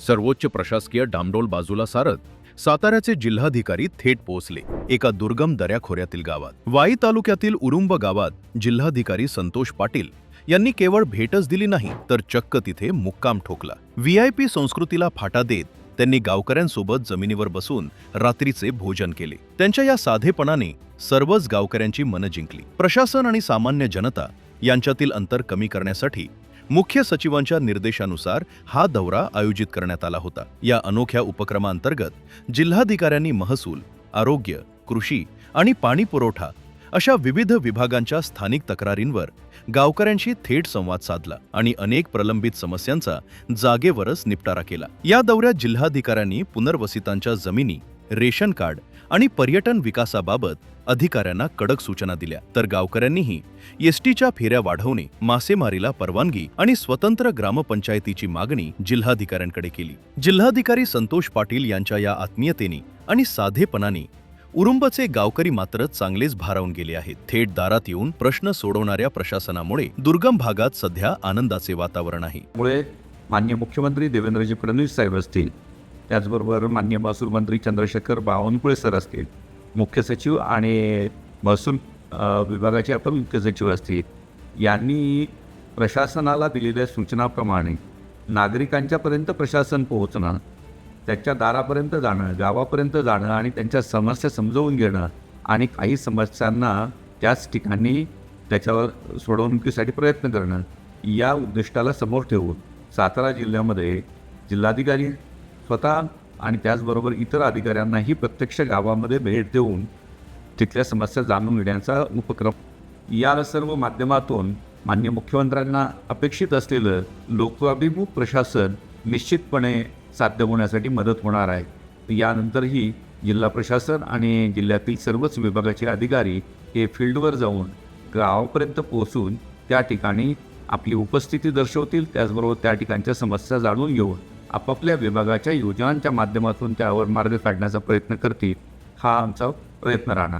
सर्वोच्च प्रशासकीय डामडोल बाजूला सारत साताऱ्याचे जिल्हाधिकारी थेट पोहोचले एका दुर्गम दऱ्याखोऱ्यातील गावात. वाई तालुक्यातील उरुंब गावात जिल्हाधिकारी संतोष पाटील यांनी केवळ भेटच दिली नाही तर चक्क तिथे मुक्काम ठोकला. व्हीआयपी संस्कृतीला फाटा देत त्यांनी गावकऱ्यांसोबत जमिनीवर बसून रात्रीचे भोजन केले. त्यांच्या या साधेपणाने सर्वच गावकऱ्यांची मनं जिंकली. प्रशासन आणि सामान्य जनता यांच्यातील अंतर कमी करण्यासाठी मुख्य सचिवांच्या निर्देशानुसार हा दौरा आयोजित करण्यात आला होता. या अनोख्या उपक्रमांतर्गत जिल्हाधिकाऱ्यांनी महसूल, आरोग्य, कृषी आणि पाणी पुरवठा अशा विविध विभागांच्या स्थानिक तक्रारींवर गावकऱ्यांशी थेट संवाद साधला आणि अनेक प्रलंबित समस्यांचा जागेवरच निपटारा केला. या दौऱ्यात जिल्हाधिकाऱ्यांनी पुनर्वसितांच्या जमिनी, रेशन कार्ड आणि पर्यटन विकासाबाबत अधिकाऱ्यांना कडक सूचना दिल्या. तर गावकऱ्यांनीही एसटीच्या फेऱ्या वाढवणे, मासेमारीला परवानगी आणि स्वतंत्र ग्रामपंचायतीची मागणी जिल्हाधिकाऱ्यांकडे केली. जिल्हाधिकारी संतोष पाटील यांच्या या आत्मीयतेने आणि साधेपणाने उरुंबचे गावकरी मात्र चांगलेच भारावून गेले आहेत. थेट दारात येऊन प्रश्न सोडवणाऱ्या प्रशासनामुळे दुर्गम भागात सध्या आनंदाचे वातावरण आहे. मुळे माननीय मुख्यमंत्री देवेंद्रजी फडणवीस साहेब असतील, त्याचबरोबर माननीय महसूल मंत्री चंद्रशेखर बावनकुळे सर असतील, मुख्य सचिव आणि महसूल विभागाचे आपण मुख्य सचिव असतील, यांनी प्रशासनाला दिलेल्या सूचनाप्रमाणे नागरिकांच्यापर्यंत प्रशासन पोहोचणं, त्यांच्या दारापर्यंत जाणं, गावापर्यंत जाणं आणि त्यांच्या समस्या समजावून घेणं आणि काही समस्यांना त्याच ठिकाणी त्याच्यावर सोडवणुकीसाठी प्रयत्न करणं, या उद्दिष्टाला समोर ठेवून सातारा जिल्ह्यामध्ये जिल्हाधिकारी स्वतः आणि त्याचबरोबर इतर अधिकाऱ्यांनाही प्रत्यक्ष गावामध्ये भेट देऊन तिथल्या समस्या जाणून घेण्याचा उपक्रम. या सर्व माध्यमातून माननीय मुख्यमंत्र्यांना अपेक्षित असलेलं लोकाभिमुख प्रशासन निश्चितपणे साध्य होण्यासाठी मदत होणार आहे. यानंतरही जिल्हा प्रशासन आणि जिल्ह्यातील सर्वच विभागाचे अधिकारी हे फील्डवर जाऊन गावापर्यंत पोहोचून त्या ठिकाणी आपली उपस्थिती दर्शवतील, त्याचबरोबर त्या ठिकाणच्या समस्या जाणून घेऊन आपापल्या विभागाच्या योजनांच्या माध्यमातून त्यावर मार्ग काढण्याचा प्रयत्न करतील. हा आमचा प्रयत्न राहणार.